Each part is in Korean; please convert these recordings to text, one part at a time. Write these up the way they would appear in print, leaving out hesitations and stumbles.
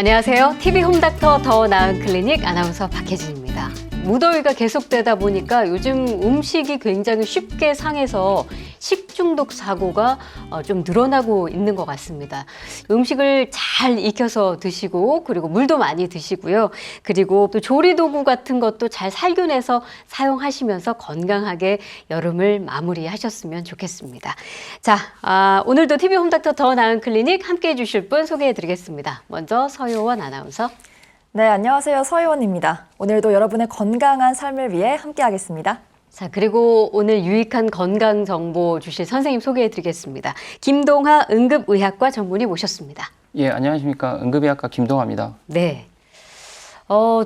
안녕하세요. TV 홈닥터 더 나은 클리닉 아나운서 박혜진입니다. 무더위가 계속되다 보니까 요즘 음식이 굉장히 쉽게 상해서 식중독 사고가 좀 늘어나고 있는 것 같습니다. 음식을 잘 익혀서 드시고 그리고 물도 많이 드시고요. 그리고 또 조리도구 같은 것도 잘 살균해서 사용하시면서 건강하게 여름을 마무리하셨으면 좋겠습니다. 자, 오늘도 TV 홈닥터 더 나은 클리닉 함께해 주실 분 소개해 드리겠습니다. 먼저 서효원 아나운서. 네, 안녕하세요. 서희원입니다. 오늘도 여러분의 건강한 삶을 위해 함께하겠습니다. 자, 그리고 오늘 유익한 건강 정보 주실 선생님 소개해 드리겠습니다. 김동하 응급의학과 전문의 모셨습니다. 예, 안녕하십니까. 응급의학과 김동하입니다. 네.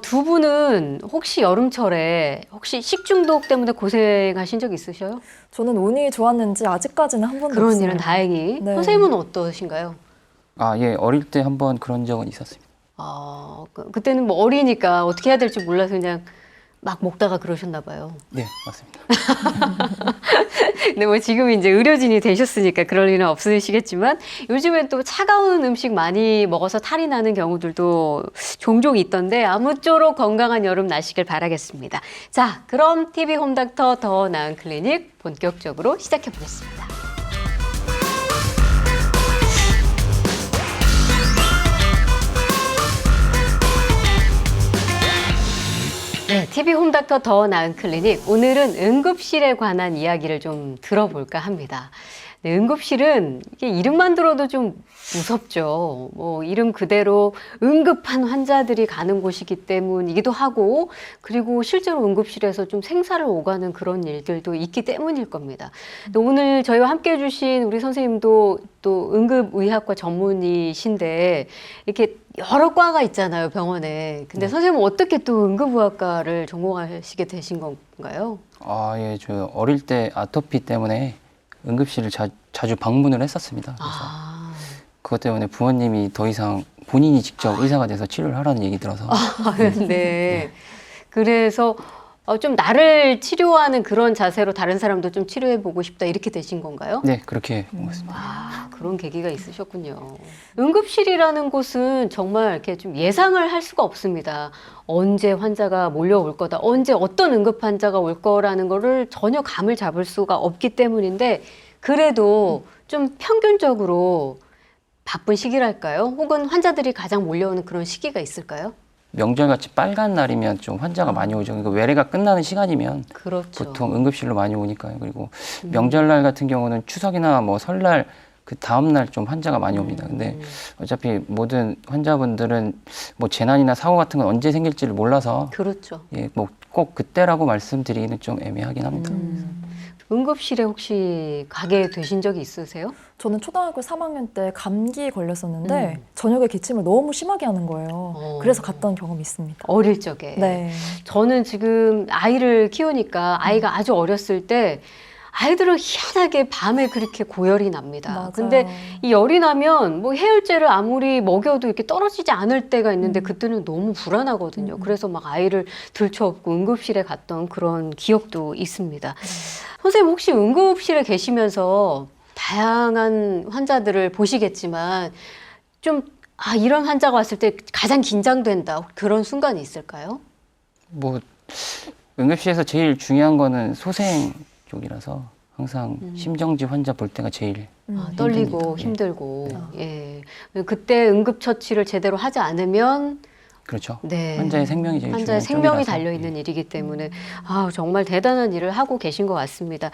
두 분은 혹시 여름철에 혹시 식중독 때문에 고생하신 적 있으셔요? 저는 운이 좋았는지 아직까지는 한 번도 그런 없어요. 일은 다행히. 네. 선생님은 어떠신가요? 예, 어릴 때 한번 그런 적은 있었습니다. 그때는 뭐 어리니까 어떻게 해야 될지 몰라서 그냥 막 먹다가 그러셨나 봐요. 네, 맞습니다. 근데 뭐 지금 이제 의료진이 되셨으니까 그럴 일은 없으시겠지만 요즘엔 또 차가운 음식 많이 먹어서 탈이 나는 경우들도 종종 있던데 아무쪼록 건강한 여름 나시길 바라겠습니다. 자, 그럼 TV 홈닥터 더 나은 클리닉 본격적으로 시작해 보겠습니다. 네, TV 홈닥터 더 나은 클리닉. 오늘은 응급실에 관한 이야기를 좀 들어볼까 합니다. 네, 응급실은 이게 이름만 들어도 좀 무섭죠. 뭐 이름 그대로 응급한 환자들이 가는 곳이기 때문이기도 하고, 그리고 실제로 응급실에서 좀 생사를 오가는 그런 일들도 있기 때문일 겁니다. 또 오늘 저희와 함께 해주신 우리 선생님도 또 응급의학과 전문의신데 이렇게 여러 과가 있잖아요, 병원에. 근데 선생님은 어떻게 또 응급의학과를 전공하시게 되신 건가요? 예, 저 어릴 때 아토피 때문에 응급실을 자주 방문을 했었습니다. 그래서 그것 때문에 부모님이 더 이상 본인이 직접 의사가 돼서 치료를 하라는 얘기 들어서. 네. 그래서 좀 나를 치료하는 그런 자세로 다른 사람도 좀 치료해보고 싶다 이렇게 되신 건가요? 네, 그렇게 먹었습니다. 그런 계기가 있으셨군요. 응급실이라는 곳은 정말 이렇게 좀 예상을 할 수가 없습니다. 언제 환자가 몰려올 거다, 언제 어떤 응급 환자가 올 거라는 거를 전혀 감을 잡을 수가 없기 때문인데 그래도 좀 평균적으로 바쁜 시기랄까요? 혹은 환자들이 가장 몰려오는 그런 시기가 있을까요? 명절같이 빨간 날이면 좀 환자가 많이 오죠. 그러니까 외래가 끝나는 시간이면 그렇죠. 보통 응급실로 많이 오니까요. 그리고 명절날 같은 경우는 추석이나 뭐 설날 그 다음날 좀 환자가 많이 옵니다. 근데 어차피 모든 환자분들은 뭐 재난이나 사고 같은 건 언제 생길지를 몰라서 그렇죠. 예, 뭐 꼭 그때라고 말씀드리기는 좀 애매하긴 합니다. 응급실에 혹시 가게 되신 적이 있으세요? 저는 초등학교 3학년 때 감기에 걸렸었는데 저녁에 기침을 너무 심하게 하는 거예요. 그래서 갔던 경험이 있습니다. 어릴 적에. 네. 저는 지금 아이를 키우니까 아이가 아주 어렸을 때 아이들은 희한하게 밤에 그렇게 고열이 납니다. 맞아요. 근데 이 열이 나면 뭐 해열제를 아무리 먹여도 이렇게 떨어지지 않을 때가 있는데 그때는 너무 불안하거든요. 그래서 막 아이를 들쳐업고 응급실에 갔던 그런 기억도 있습니다. 선생님 혹시 응급실에 계시면서 다양한 환자들을 보시겠지만 좀 이런 환자가 왔을 때 가장 긴장된다 그런 순간이 있을까요? 뭐 응급실에서 제일 중요한 거는 소생 쪽이라서 항상 심정지 환자 볼 때가 제일 떨리고 힘듭니다. 힘들고 그때 응급처치를 제대로 하지 않으면 그렇죠. 네. 환자의 생명이 제일 환자의 중요한 생명이 쪽이라서. 달려있는 일이기 때문에 정말 대단한 일을 하고 계신 것 같습니다.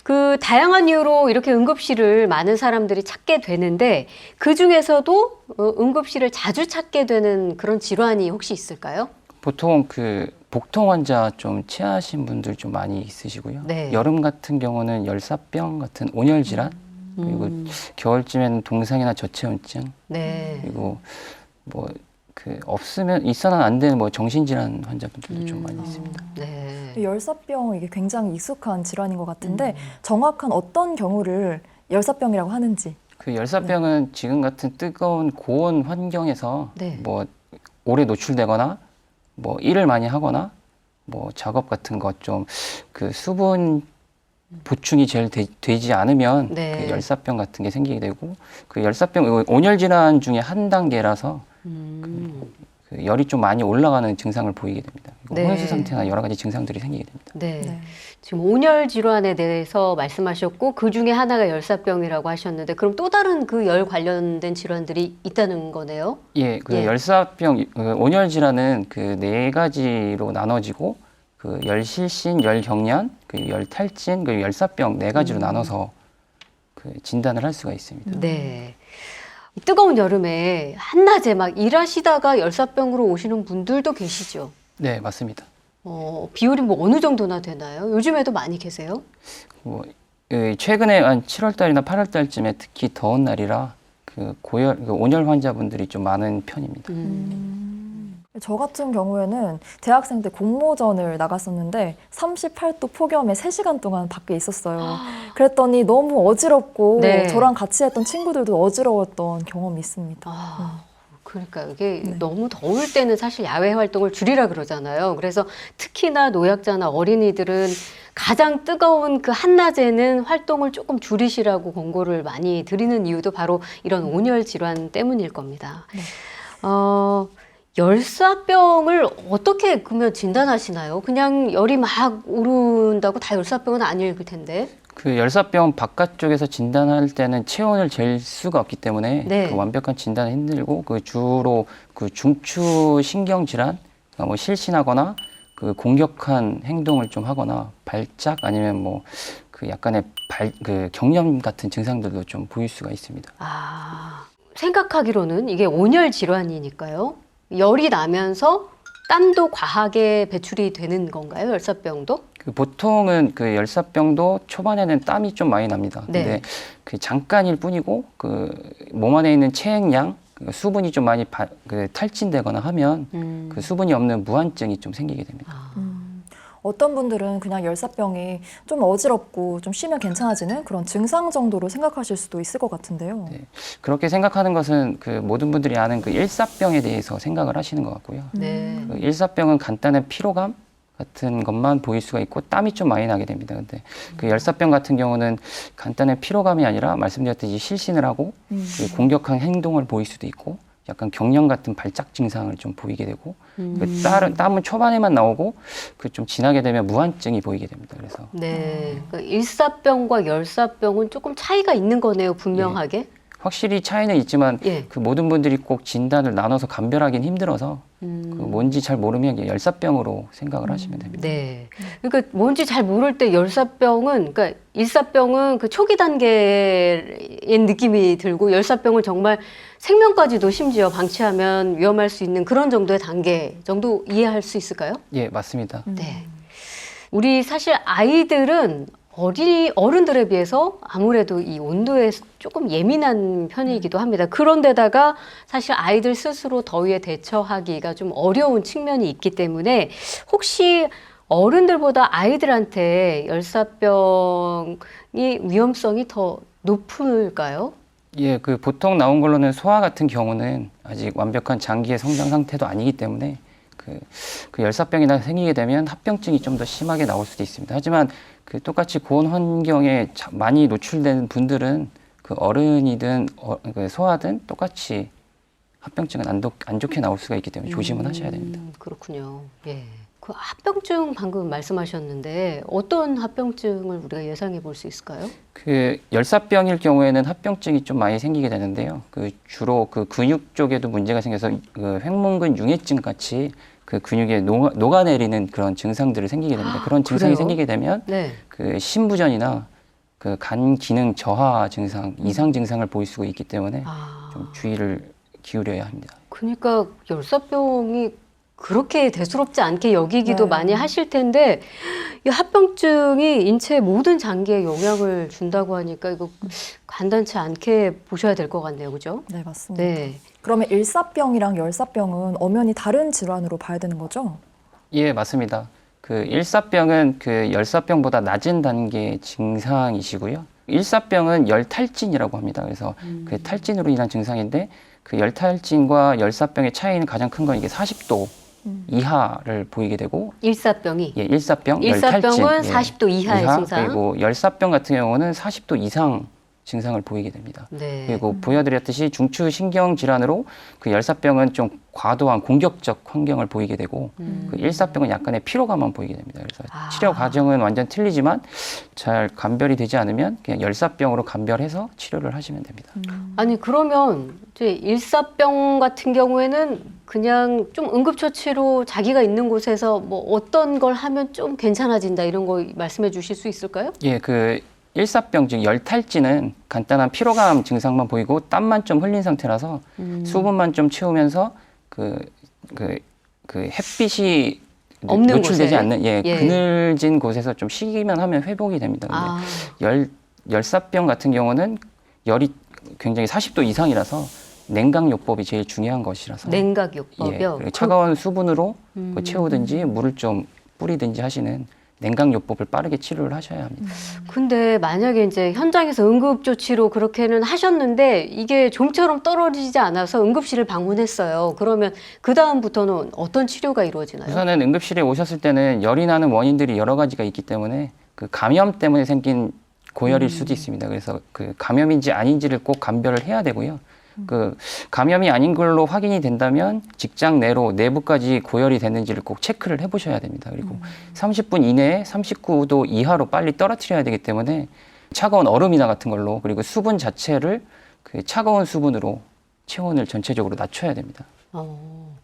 그 다양한 이유로 이렇게 응급실을 많은 사람들이 찾게 되는데 그 중에서도 응급실을 자주 찾게 되는 그런 질환이 혹시 있을까요? 보통 그 복통 환자 좀 취하신 분들 좀 많이 있으시고요. 네. 여름 같은 경우는 열사병 같은 온열 질환, 그리고 겨울쯤에는 동상이나 저체온증, 네. 그리고 뭐 그 없으면 있어는 안 되는 뭐 정신질환 환자분들도 좀 많이 있습니다. 네. 열사병 이게 굉장히 익숙한 질환인 것 같은데 정확한 어떤 경우를 열사병이라고 하는지. 그 열사병은 지금 같은 뜨거운 고온 환경에서 네. 뭐 오래 노출되거나 뭐 일을 많이 하거나 뭐 작업 같은 것 좀 그 수분 보충이 제일 되지 않으면 네. 그 열사병 같은 게 생기게 되고 그 열사병 온열 질환 중에 한 단계라서 그 열이 좀 많이 올라가는 증상을 보이게 됩니다. 그리고 네. 혼수 상태나 여러 가지 증상들이 생기게 됩니다. 네. 네. 지금 온열 질환에 대해서 말씀하셨고 그 중에 하나가 열사병이라고 하셨는데 그럼 또 다른 그 열 관련된 질환들이 있다는 거네요? 예, 그 예. 열사병, 그 온열 질환은 그 네 가지로 나눠지고 그 열실신, 열경련, 그 열탈진, 그 열사병 네 가지로 나눠서 그 진단을 할 수가 있습니다. 네. 이 뜨거운 여름에 한낮에 막 일하시다가 열사병으로 오시는 분들도 계시죠? 네, 맞습니다. 비율이 뭐 어느 정도나 되나요? 요즘에도 많이 계세요? 뭐, 최근에 한 7월 달이나 8월 달쯤에 특히 더운 날이라 그 온열 환자분들이 좀 많은 편입니다. 저 같은 경우에는 대학생 때 공모전을 나갔었는데 38도 폭염에 3시간 동안 밖에 있었어요. 그랬더니 너무 어지럽고 네. 저랑 같이 했던 친구들도 어지러웠던 경험이 있습니다. 그러니까 이게 네. 너무 더울 때는 사실 야외 활동을 줄이라 그러잖아요. 그래서 특히나 노약자나 어린이들은 가장 뜨거운 그 한낮에는 활동을 조금 줄이시라고 권고를 많이 드리는 이유도 바로 이런 온열 질환 때문일 겁니다. 네. 열사병을 어떻게 그러면 진단하시나요? 그냥 열이 막 오른다고 다 열사병은 아닐 텐데. 그 열사병 바깥쪽에서 진단할 때는 체온을 잴 수가 없기 때문에 네. 그 완벽한 진단은 힘들고 그 주로 그 중추 신경 질환, 그러니까 뭐 실신하거나 그 공격한 행동을 좀 하거나 발작 아니면 뭐 그 약간의 그 경련 같은 증상들도 좀 보일 수가 있습니다. 생각하기로는 이게 온열 질환이니까요. 열이 나면서 땀도 과하게 배출이 되는 건가요? 열사병도? 그 보통은 그 열사병도 초반에는 땀이 좀 많이 납니다. 네. 근데 그 잠깐일 뿐이고 그 몸 안에 있는 체액량, 그 수분이 좀 많이 그 탈진되거나 하면 그 수분이 없는 무한증이 좀 생기게 됩니다. 어떤 분들은 그냥 열사병이 좀 어지럽고 좀 쉬면 괜찮아지는 그런 증상 정도로 생각하실 수도 있을 것 같은데요. 네. 그렇게 생각하는 것은 그 모든 분들이 아는 그 일사병에 대해서 생각을 하시는 것 같고요. 네. 그 일사병은 간단한 피로감 같은 것만 보일 수가 있고 땀이 좀 많이 나게 됩니다. 근데 그 열사병 같은 경우는 간단한 피로감이 아니라 말씀드렸듯이 실신을 하고 그 공격한 행동을 보일 수도 있고 약간 경련 같은 발작 증상을 좀 보이게 되고 그 땀은 초반에만 나오고 그 좀 지나게 되면 무한증이 보이게 됩니다. 그래서 네. 그 일사병과 열사병은 조금 차이가 있는 거네요, 분명하게. 확실히 차이는 있지만 예. 그 모든 분들이 꼭 진단을 나눠서 감별하기는 힘들어서 그 뭔지 잘 모르면 이제 열사병으로 생각을 하시면 됩니다. 네. 그러니까 뭔지 잘 모를 때 열사병은, 그러니까 일사병은 그 초기 단계의 느낌이 들고 열사병은 정말 생명까지도 심지어 방치하면 위험할 수 있는 그런 정도의 단계 정도 이해할 수 있을까요? 예, 맞습니다. 네. 우리 사실 아이들은 어른들에 비해서 아무래도 이 온도에 조금 예민한 편이기도 합니다. 그런데다가 사실 아이들 스스로 더위에 대처하기가 좀 어려운 측면이 있기 때문에 혹시 어른들보다 아이들한테 열사병이 위험성이 더 높을까요? 예, 그 보통 나온 걸로는 소아 같은 경우는 아직 완벽한 장기의 성장 상태도 아니기 때문에 그 열사병이나 생기게 되면 합병증이 좀 더 심하게 나올 수도 있습니다. 하지만 그 똑같이 고온 환경에 많이 노출된 분들은 그 어른이든 그 소아든 똑같이 합병증은 안 좋게 나올 수가 있기 때문에 조심은 하셔야 됩니다. 그렇군요. 예. 그 합병증 방금 말씀하셨는데 어떤 합병증을 우리가 예상해 볼 수 있을까요? 그 열사병일 경우에는 합병증이 좀 많이 생기게 되는데요. 그 주로 그 근육 쪽에도 문제가 생겨서 그 횡문근 융해증 같이 그 근육에 녹아내리는 그런 증상들이 생기게 됩니다. 그런 증상이 그래요? 생기게 되면 네. 그 심부전이나 그 간 기능 저하 증상, 이상 증상을 보일 수가 있기 때문에 좀 주의를 기울여야 합니다. 그러니까 열사병이 그렇게 대수롭지 않게 여기기도 네. 많이 하실 텐데 이 합병증이 인체 모든 장기에 영향을 준다고 하니까 이거 간단치 않게 보셔야 될 것 같네요. 그죠? 네, 맞습니다. 네. 그러면 일사병이랑 열사병은 엄연히 다른 질환으로 봐야 되는 거죠? 예, 맞습니다. 그 일사병은 그 열사병보다 낮은 단계 증상이시고요. 일사병은 열탈진이라고 합니다. 그래서 그 탈진으로 인한 증상인데 그 열탈진과 열사병의 차이는 가장 큰 건 이게 40도 이하를 보이게 되고 일사병이 예, 일사병, 일사병은 열탈진, 40도 이하의 증상. 그리고 열사병 같은 경우는 40도 이상 증상을 보이게 됩니다. 네. 그리고 보여드렸듯이 중추 신경 질환으로 그 열사병은 좀 과도한 공격적 환경을 보이게 되고 그 일사병은 약간의 피로감만 보이게 됩니다. 그래서 치료 과정은 완전 틀리지만 잘 감별이 되지 않으면 그냥 열사병으로 감별해서 치료를 하시면 됩니다. 아니 그러면 이제 일사병 같은 경우에는 그냥 좀 응급처치로 자기가 있는 곳에서 뭐 어떤 걸 하면 좀 괜찮아진다 이런 거 말씀해 주실 수 있을까요? 예, 그 일사병 즉 열탈진은 간단한 피로감 증상만 보이고 땀만 좀 흘린 상태라서 수분만 좀 채우면서 그 햇빛이 없는 노출되지 곳에? 않는 예. 그늘진 곳에서 좀 쉬기만 하면 회복이 됩니다. 근데 열사병 같은 경우는 열이 굉장히 40도 이상이라서 냉각요법이 제일 중요한 것이라서 냉각요법이요? 그리고 차가운 수분으로 채우든지 물을 좀 뿌리든지 하시는 냉각요법을 빠르게 치료를 하셔야 합니다. 근데 만약에 이제 현장에서 응급조치로 그렇게는 하셨는데 이게 좀처럼 떨어지지 않아서 응급실을 방문했어요. 그러면 그 다음부터는 어떤 치료가 이루어지나요? 우선은 응급실에 오셨을 때는 열이 나는 원인들이 여러 가지가 있기 때문에 그 감염 때문에 생긴 고열일 수도 있습니다. 그래서 그 감염인지 아닌지를 꼭 감별을 해야 되고요. 그 감염이 아닌 걸로 확인이 된다면 직장 내로 내부까지 고열이 됐는지를 꼭 체크를 해보셔야 됩니다. 그리고 30분 이내에 39도 이하로 빨리 떨어뜨려야 되기 때문에 차가운 얼음이나 같은 걸로 그리고 수분 자체를 그 차가운 수분으로 체온을 전체적으로 낮춰야 됩니다.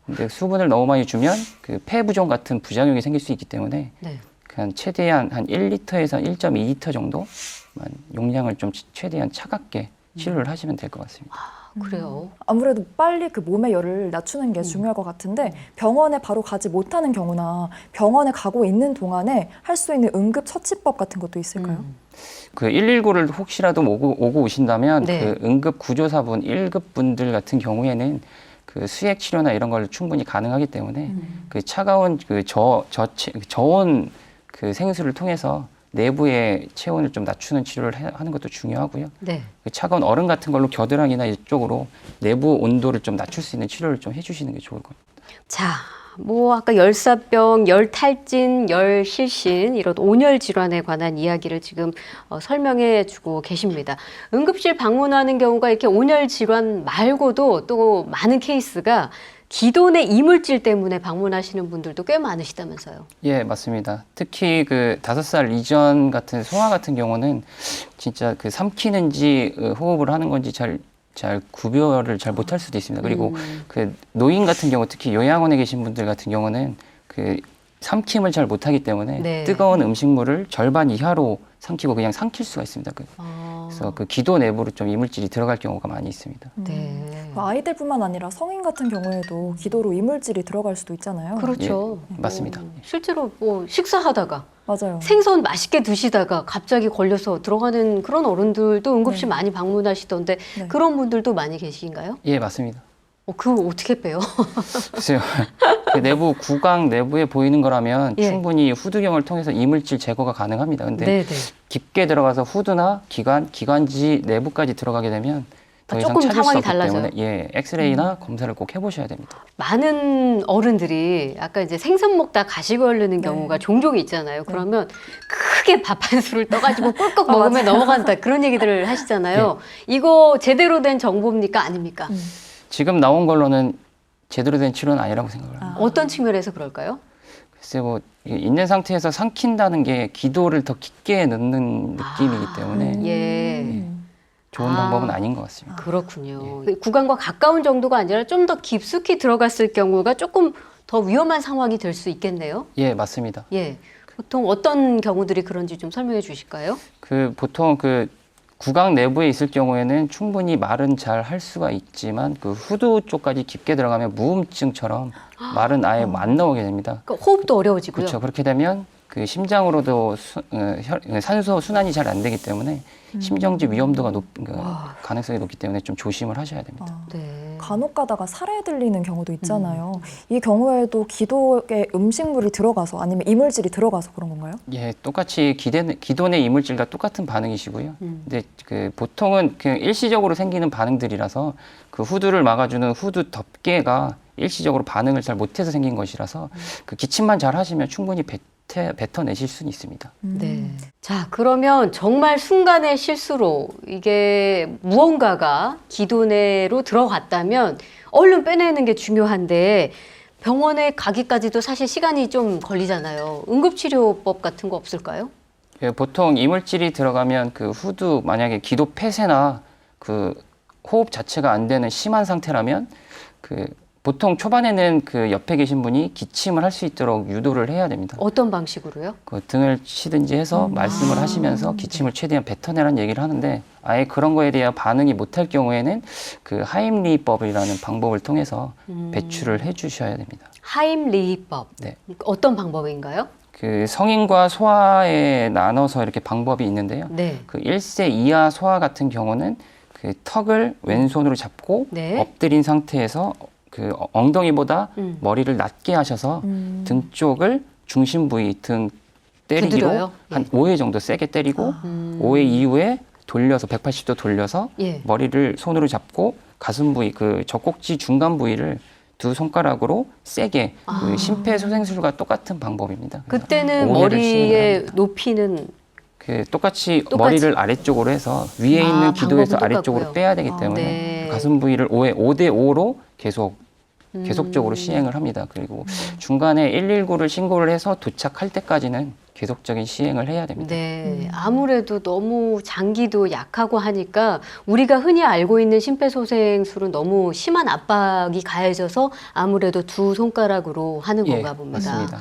근데 수분을 너무 많이 주면 그 폐부종 같은 부작용이 생길 수 있기 때문에 네. 그냥 최대한 한 1리터에서 1.2리터 정도만 용량을 좀 최대한 차갑게 치료를 하시면 될 것 같습니다. 그래요. 아무래도 빨리 그 몸의 열을 낮추는 게 중요할 것 같은데 병원에 바로 가지 못하는 경우나 병원에 가고 있는 동안에 할 수 있는 응급처치법 같은 것도 있을까요? 그 119를 혹시라도 오고 오신다면 네. 그 응급 구조사분 1급 분들 같은 경우에는 그 수액 치료나 이런 걸 충분히 가능하기 때문에 그 차가운 그 저온 그 생수를 통해서 내부의 체온을 좀 낮추는 치료를 하는 것도 중요하고요. 네. 그 차가운 얼음 같은 걸로 겨드랑이나 이쪽으로 내부 온도를 좀 낮출 수 있는 치료를 좀 해주시는 게 좋을 겁니다. 자, 뭐 아까 열사병, 열탈진, 열실신 이런 온열 질환에 관한 이야기를 지금 설명해 주고 계십니다. 응급실 방문하는 경우가 이렇게 온열 질환 말고도 또 많은 케이스가 기존의 이물질 때문에 방문하시는 분들도 꽤 많으시다면서요. 예, 맞습니다. 특히 그 5살 이전 같은 소아 같은 경우는 진짜 그 삼키는지 호흡을 하는 건지 잘 구별을 잘 못할 수도 있습니다. 그리고 그 노인 같은 경우 특히 요양원에 계신 분들 같은 경우는 그 삼킴을 잘 못하기 때문에 네. 뜨거운 음식물을 절반 이하로 삼키고 그냥 삼킬 수가 있습니다. 그래서 그 기도 내부로 좀 이물질이 들어갈 경우가 많이 있습니다. 네. 아이들뿐만 아니라 성인 같은 경우에도 기도로 이물질이 들어갈 수도 있잖아요. 그렇죠. 맞습니다. 실제로 뭐 식사하다가 맞아요. 생선 맛있게 드시다가 갑자기 걸려서 들어가는 그런 어른들도 응급실 네. 많이 방문하시던데 네. 그런 분들도 많이 계신가요? 예, 맞습니다. 그거 어떻게 빼요? 글쎄요. 그 내부 구강 내부에 보이는 거라면 예. 충분히 후두경을 통해서 이물질 제거가 가능합니다. 근데 네네. 깊게 들어가서 후두나 기관지 내부까지 들어가게 되면 더 이상 조금 찾을 수 상황이 없기 달라져요. 때문에 예, 엑스레이나 검사를 꼭 해보셔야 됩니다. 많은 어른들이 아까 이제 생선 먹다 가시가 흐르는 네. 경우가 종종 있잖아요. 그러면 크게 밥 한 술을 떠가지고 꿀꺽 먹으면 맞아요. 넘어간다 그런 얘기들을 하시잖아요. 이거 제대로 된 정보입니까? 아닙니까? 지금 나온 걸로는 제대로 된 치료는 아니라고 생각을 합니다. 어떤 측면에서 그럴까요? 글쎄 뭐 있는 상태에서 삼킨다는 게 기도를 더 깊게 넣는 느낌이기 때문에 예. 좋은 방법은 아닌 것 같습니다. 그렇군요. 구강과 가까운 정도가 아니라 좀 더 깊숙이 들어갔을 경우가 조금 더 위험한 상황이 될 수 있겠네요. 예, 맞습니다. 예. 보통 어떤 경우들이 그런지 좀 설명해 주실까요? 그 보통 그 구강 내부에 있을 경우에는 충분히 말은 잘 할 수가 있지만 그 후두 쪽까지 깊게 들어가면 무음증처럼 말은 아예 안 나오게 됩니다. 그러니까 호흡도 어려워지고요. 그렇죠. 그렇게 되면 그 심장으로도 산소 순환이 잘 안 되기 때문에 심정지 위험도가 가능성이 높기 때문에 좀 조심을 하셔야 됩니다. 네. 간혹 가다가 살에 들리는 경우도 있잖아요. 이 경우에도 기도에 음식물이 들어가서 아니면 이물질이 들어가서 그런 건가요? 예, 똑같이 기존의 이물질과 똑같은 반응이시고요. 근데 그 보통은 그냥 일시적으로 생기는 반응들이라서 그 후두를 막아주는 후두 덮개가 일시적으로 반응을 잘 못해서 생긴 것이라서 그 기침만 잘 하시면 충분히 뱉어내실 수는 있습니다. 네. 자, 그러면 정말 순간의 실수로 이게 무언가가 기도내로 들어갔다면 얼른 빼내는 게 중요한데 병원에 가기까지도 사실 시간이 좀 걸리잖아요. 응급치료법 같은 거 없을까요? 예, 보통 이물질이 들어가면 그 후두 만약에 기도 폐쇄나 그 호흡 자체가 안 되는 심한 상태라면 그 보통 초반에는 그 옆에 계신 분이 기침을 할 수 있도록 유도를 해야 됩니다. 어떤 방식으로요? 그 등을 치든지 해서 말씀을 하시면서 기침을 최대한 뱉어내라는 얘기를 하는데 아예 그런 거에 대한 반응이 못할 경우에는 그 하임리법이라는 방법을 통해서 배출을 해주셔야 됩니다. 하임리히법. 네. 어떤 방법인가요? 그 성인과 소아에 나눠서 이렇게 방법이 있는데요. 네. 그 1세 이하 소아 같은 경우는 그 턱을 왼손으로 잡고 네. 엎드린 상태에서 그 엉덩이보다 머리를 낮게 하셔서 등 쪽을 중심 부위 등 때리기로 두드려요? 한 5회 정도 세게 때리고 5회 이후에 돌려서 180도 돌려서 예. 머리를 손으로 잡고 가슴 부위 그 젖꼭지 중간 부위를 두 손가락으로 세게 그 심폐소생술과 똑같은 방법입니다. 그래서 그때는 5회를 시행을 머리의 합니다. 높이는 그 똑같이 머리를 아래쪽으로 해서 위에 있는 기도에서 방법은 아래쪽으로 똑같고요. 빼야 되기 때문에 네. 가슴 부위를 5대 5로 계속적으로 시행을 합니다. 그리고 중간에 119를 신고를 해서 도착할 때까지는 계속적인 시행을 해야 됩니다. 네, 아무래도 너무 장기도 약하고 하니까 우리가 흔히 알고 있는 심폐소생술은 너무 심한 압박이 가해져서 아무래도 두 손가락으로 하는 예, 건가 봅니다. 맞습니다.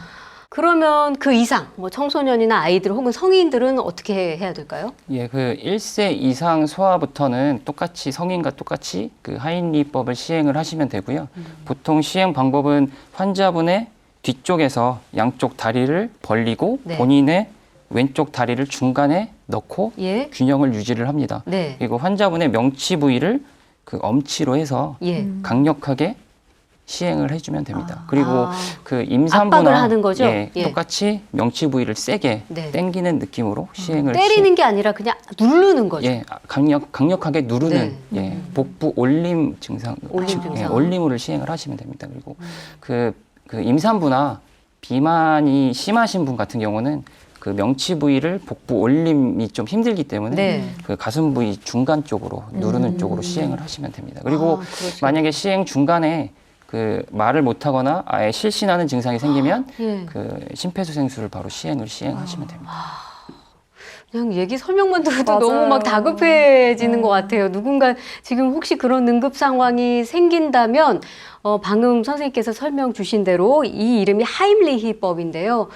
그러면 그 이상, 뭐 청소년이나 아이들 혹은 성인들은 어떻게 해야 될까요? 예, 그 1세 이상 소아부터는 똑같이 성인과 똑같이 그 하임리법을 시행을 하시면 되고요. 보통 시행 방법은 환자분의 뒤쪽에서 양쪽 다리를 벌리고 네. 본인의 왼쪽 다리를 중간에 넣고 예, 균형을 유지를 합니다. 네, 그리고 환자분의 명치 부위를 그 엄치로 해서 예. 강력하게 시행을 해주면 됩니다. 그리고 아. 그 임산부나 압박을 하는 거죠? 예, 예. 똑같이 명치 부위를 세게 네. 당기는 느낌으로 시행을 때리는 게 아니라 그냥 누르는 거죠. 예, 강력하게 누르는 네. 예, 복부 올림 증상, 올림 증상. 예, 올림으로 시행을 하시면 됩니다. 그리고 그 임산부나 비만이 심하신 분 같은 경우는 그 명치 부위를 복부 올림이 좀 힘들기 때문에 네. 그 가슴 부위 중간 쪽으로 누르는 쪽으로 시행을 하시면 됩니다. 그리고 그러시군요. 만약에 시행 중간에 그 말을 못하거나 아예 실신하는 증상이 생기면 예. 그 심폐소생술을 바로 시행하시면 됩니다. 그냥 얘기 설명만 들어도 맞아요. 너무 막 다급해지는 것 같아요. 누군가 지금 혹시 그런 응급 상황이 생긴다면 방금 선생님께서 설명 주신 대로 이 이름이 하임리히법인데요.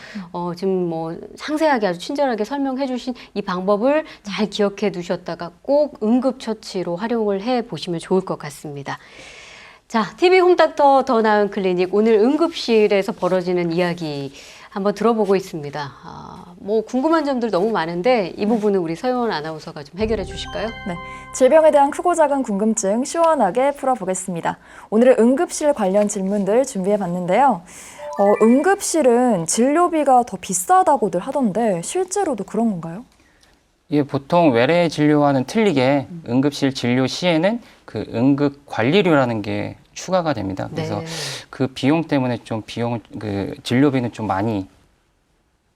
지금 뭐 상세하게 아주 친절하게 설명해 주신 이 방법을 잘 기억해 두셨다가 꼭 응급처치로 활용을 해 보시면 좋을 것 같습니다. 자, TV 홈닥터 더 나은 클리닉 오늘 응급실에서 벌어지는 이야기 한번 들어보고 있습니다. 뭐 궁금한 점들 너무 많은데 이 부분은 우리 서영원 아나운서가 좀 해결해 주실까요? 네, 질병에 대한 크고 작은 궁금증 시원하게 풀어보겠습니다. 오늘은 응급실 관련 질문들 준비해봤는데요. 응급실은 진료비가 더 비싸다고들 하던데 실제로도 그런 건가요? 예, 보통 외래 진료와는 틀리게 응급실 진료 시에는 그 응급 관리료라는 게 추가가 됩니다. 그래서 네. 그 비용 때문에 좀 그 진료비는 좀 많이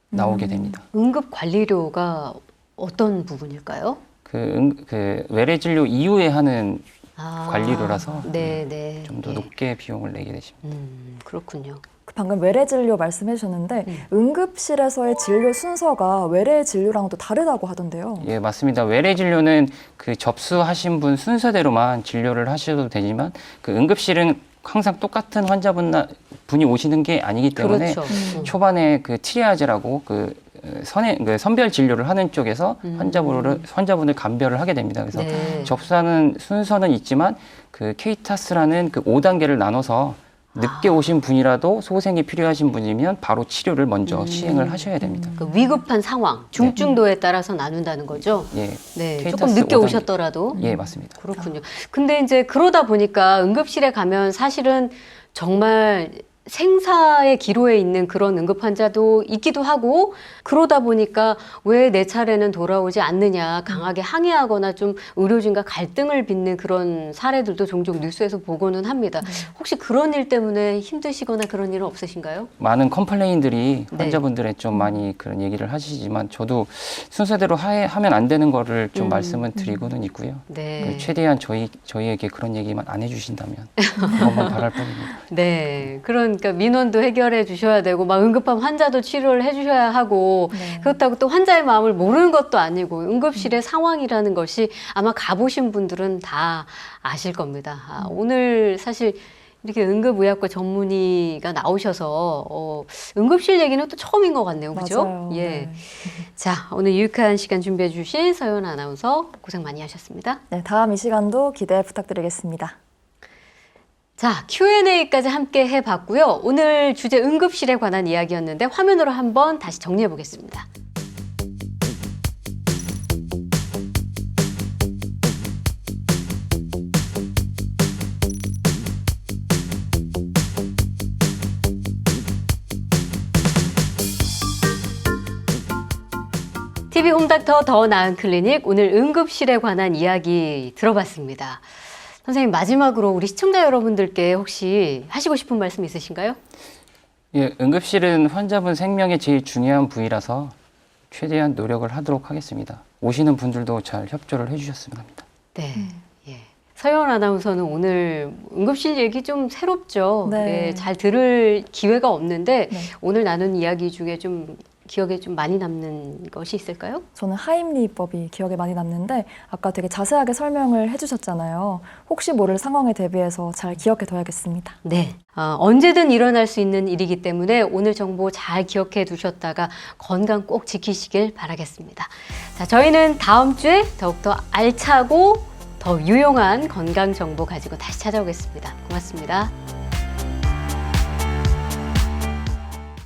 나오게 됩니다. 응급 관리료가 어떤 부분일까요? 그 외래 진료 이후에 하는 아, 관리료라서 네. 좀 더 높게 비용을 내게 되십니다. 그렇군요. 방금 외래 진료 말씀해 주셨는데 응급실에서의 진료 순서가 외래 진료랑 또 다르다고 하던데요. 예, 맞습니다. 외래 진료는 그 접수하신 분 순서대로만 진료를 하셔도 되지만 그 응급실은 항상 똑같은 환자분이 오시는 게 아니기 때문에 그렇죠. 초반에 그 트리아지라고 그 선별 진료를 하는 쪽에서 환자분을 감별을 하게 됩니다. 그래서 네. 접수하는 순서는 있지만 그 케이타스라는 그 5단계를 나눠서 늦게 오신 분이라도 소생이 필요하신 분이면 바로 치료를 먼저 시행을 하셔야 됩니다. 그 위급한 상황, 중증도에 따라서 나눈다는 거죠? 예, 네, 케이타스 조금 늦게 5단계. 오셨더라도. 예, 맞습니다. 그렇군요. 근데 이제 그러다 보니까 응급실에 가면 사실은 정말 생사의 기로에 있는 그런 응급 환자도 있기도 하고 그러다 보니까 왜 내 차례는 돌아오지 않느냐 강하게 항의하거나 좀 의료진과 갈등을 빚는 그런 사례들도 종종 뉴스에서 보고는 합니다. 혹시 그런 일 때문에 힘드시거나 그런 일은 없으신가요? 많은 컴플레인들이 네. 환자분들의 좀 많이 그런 얘기를 하시지만 저도 순서대로 하면 안 되는 거를 좀 말씀은 드리고는 있고요. 네. 최대한 저희에게 그런 얘기만 안 해주신다면 그것만 바랄 뿐입니다. 네. 그러니까 민원도 해결해 주셔야 되고 막 응급한 환자도 치료를 해 주셔야 하고 네. 그렇다고 또 환자의 마음을 모르는 것도 아니고 응급실의 상황이라는 것이 아마 가보신 분들은 다 아실 겁니다. 오늘 사실 이렇게 응급의학과 전문의가 나오셔서 응급실 얘기는 또 처음인 것 같네요. 그죠? 맞아요. 예. 네. 자, 오늘 유익한 시간 준비해 주신 서연 아나운서 고생 많이 하셨습니다. 네, 다음 이 시간도 기대 부탁드리겠습니다. 자, Q&A까지 함께 해봤고요. 오늘 주제 응급실에 관한 이야기였는데 화면으로 한번 다시 정리해 보겠습니다. TV 홈닥터 더 나은 클리닉 오늘 응급실에 관한 이야기 들어봤습니다. 선생님 마지막으로 우리 시청자 여러분들께 혹시 하시고 싶은 말씀 있으신가요? 예, 응급실은 환자분 생명의 제일 중요한 부위라서 최대한 노력을 하도록 하겠습니다. 오시는 분들도 잘 협조를 해주셨으면 합니다. 네. 예. 서연 아나운서는 오늘 응급실 얘기 좀 새롭죠. 네. 네, 잘 들을 기회가 없는데 네. 오늘 나눈 이야기 중에 좀 기억에 좀 많이 남는 것이 있을까요? 저는 하임리법이 기억에 많이 남는데 아까 되게 자세하게 설명을 해주셨잖아요. 혹시 모를 상황에 대비해서 잘 기억해둬야겠습니다. 네. 언제든 일어날 수 있는 일이기 때문에 오늘 정보 잘 기억해 두셨다가 건강 꼭 지키시길 바라겠습니다. 자, 저희는 다음 주에 더욱더 알차고 더 유용한 건강 정보 가지고 다시 찾아오겠습니다. 고맙습니다.